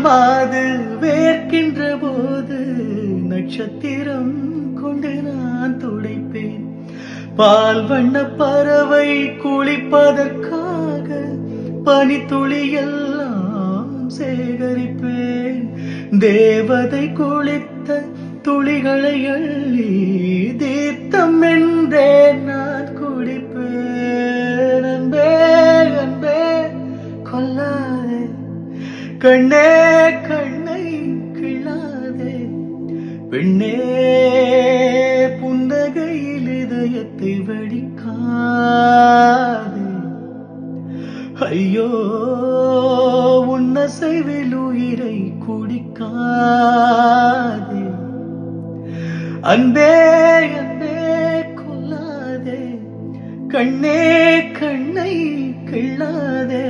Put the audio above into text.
மாது வேர்க்கின்ற போது நட்சத்திரம் கொண்டு நான் துடைப்பேன். பால் வண்ண பறவை குளிப்பதற்காக பனித்துளி எல்லாம் சேகரிப்பேன். தேவதை குளித்த துளிகளை அள்ளி தீர்த்தம் என்றே நான் குடிப்பேன். அன்பே அன்பே கொல்லாதே, கண்ணே கண்ணை கிள்ளாதே, பெண்ணே புன்னகையில் இதயத்தை வெடிக்காதே. ஐயோ உன்னசைவில் உயிரை குடிக்காதே. அன்பே அன்பே கொல்லாதே, கண்ணே கண்ணை கிள்ளாதே.